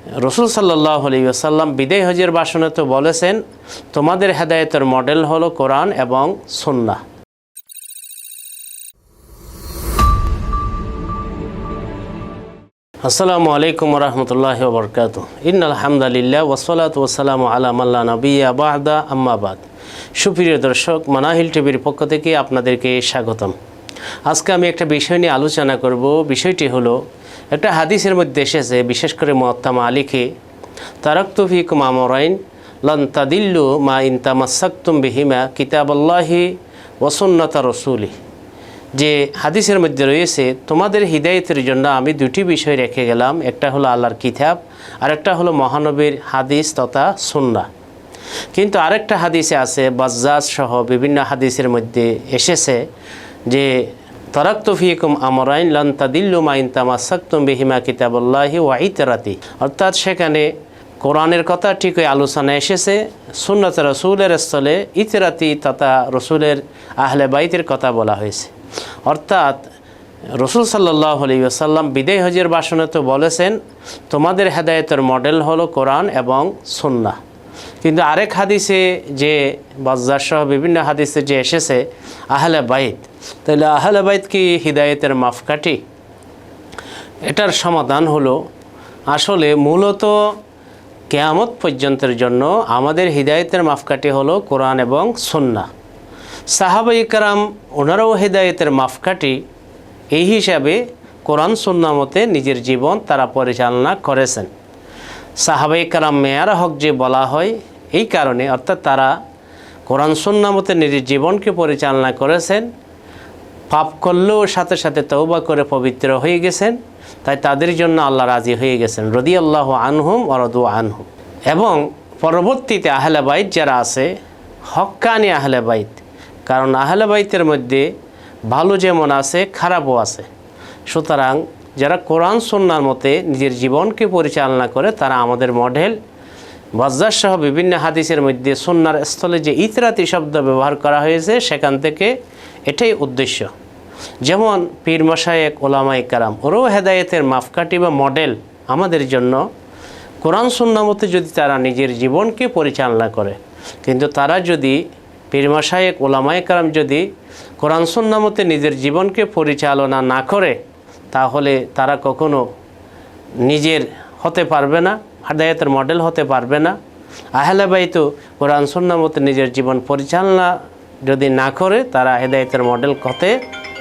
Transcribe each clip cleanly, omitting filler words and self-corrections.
রসুল সাল্লাল্লাহু আলাইহি ওয়াসাল্লাম বিদায় হজের ভাষণে তো বলেছেন, তোমাদের হেদায়েতের মডেল হলো কোরআন এবং সুন্নাহ। আসসালামু আলাইকুম ওয়া রাহমাতুল্লাহি ওয়া বারাকাতুহু। ইন্নাল হামদালিল্লাহ ওয়াসসালাতু ওয়াসসালামু আলা মান লা নাবিয়্যা বা'দা, আম্মা বাদ। সুপ্রিয় দর্শক, মানাহিল টিভির পক্ষ থেকে আপনাদেরকে স্বাগতম। আজকে আমি একটা বিষয় নিয়ে আলোচনা করব। বিষয়টি হলো, একটা হাদিসের মধ্যে এসেছে, বিশেষ করে মুওয়াত্তা মালিকে, তারাকতু ফীকুম আমরাইন লান তাদিল্লু মা ইন তামাসসাকতুম বিহিমা কিতাবাল্লাহি ওয়া সুন্নাতা রাসূলিহি। যে হাদিসের মধ্যে রয়েছে, তোমাদের হিদায়াতের জন্য আমি দুটি বিষয় রেখে গেলাম, একটা হলো আল্লাহর কিতাব আর একটা হলো মহানবীর হাদিস তথা সুন্নাহ। কিন্তু আরেকটা হাদিসে আছে, বাজ্জাজ সহ বিভিন্ন হাদিসের মধ্যে এসেছে যে তারাকতু ফীকুম আমরাইন লান তাদিল্লু মা ইন তামাসসাকতুম বিহিমা কিতাবাল্লাহি ওয়া ইতরাতি। অর্থাৎ সেখানে কোরআনের কথা ঠিকই আলোচনা এসেছে, সুন্নাত রাসূলের স্থলে ইতরাতি তথা রসুলের আহলে বাইতের কথা বলা হয়েছে। অর্থাৎ রসুল সাল্লাল্লাহু আলাইহি ওয়াসাল্লাম বিদায় হজের ভাষণে তো বলেছেন, তোমাদের হেদায়েতের মডেল হলো কোরআন এবং সুন্নাহ। কিন্তু আরেক হাদিসে যে বাজ্জাজ সহ বিভিন্ন হাদিসে যে এসেছে আহলে বাইত, তাহলে আহলে বাইত কি হিদায়েতের মাপকাঠি? এটার সমাধান হলো, আসলে মূলত কিয়ামত পর্যন্তের জন্য আমাদের হিদায়েতের মাপকাঠি হলো কোরআন এবং সুন্নাহ। সাহাবায়ে কেরাম ওনারাও হিদায়েতের মাপকাঠি এই হিসাবে কোরআন সুন্নাহ মতে নিজের জীবন তারা পরিচালনা করেছেন। সাহাবায়ে কেরাম মেয়ারা হক যে বলা হয় এই কারণে, অর্থাৎ তারা কোরআন সুন্নাহ মতে নিজের জীবনকে পরিচালনা করেছেন, পাপ করলেও সাথে সাথে তওবা করে পবিত্র হয়ে গেছেন, তাই তাদের জন্য আল্লাহ রাজি হয়ে গেছেন, রাদিয়াল্লাহু আনহুম ওয়া রাদু আনহু। এবং পরবর্তীতে আহলে বাইত যারা আছে, হক্কানি আহলে বাইত, কারণ আহলে বাইতের মধ্যে ভালো যেমন আছে খারাপও আছে। সুতরাং যারা কোরআন সুন্নাহর মতে নিজের জীবনকে পরিচালনা করে তারা আমাদের মডেল। বাজ্জাজ সহ বিভিন্ন হাদিসের মধ্যে সুন্নাহর স্থলে যে ইতরাতি শব্দ ব্যবহার করা হয়েছে, সেখান থেকে এটাই উদ্দেশ্য। যেমন পীর মাশায়েখ ওলামায়ে কেরাম, ওরও হেদায়েতের মাপকাঠি বা মডেল আমাদের জন্য কোরআন সুন্নাহ মতে যদি তারা নিজের জীবনকে পরিচালনা করে। কিন্তু তারা যদি পীর মাশায়েখ ওলামায়ে কেরাম যদি কোরআন সুন্নাহ মতে নিজের জীবনকে পরিচালনা না করে, তাহলে তারা কখনো নিজের হতে পারবে না, হেদায়েতের মডেল হতে পারবে না। আহলে বাইত কোরআন সুন্নাহ মতে নিজের জীবন পরিচালনা যদি না করে, তারা হেদায়েতের মডেল হতে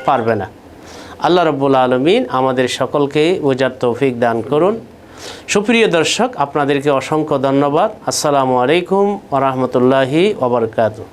পারবে না। আল্লাহ রাব্বুল আলামিন আমাদের সকলকে বোঝার তৌফিক দান করুন। সুপ্রিয় দর্শক, আপনাদেরকে অসংখ্য ধন্যবাদ। আসসালামু আলাইকুম ওয়া রাহমাতুল্লাহি ওয়া বারাকাতুহু।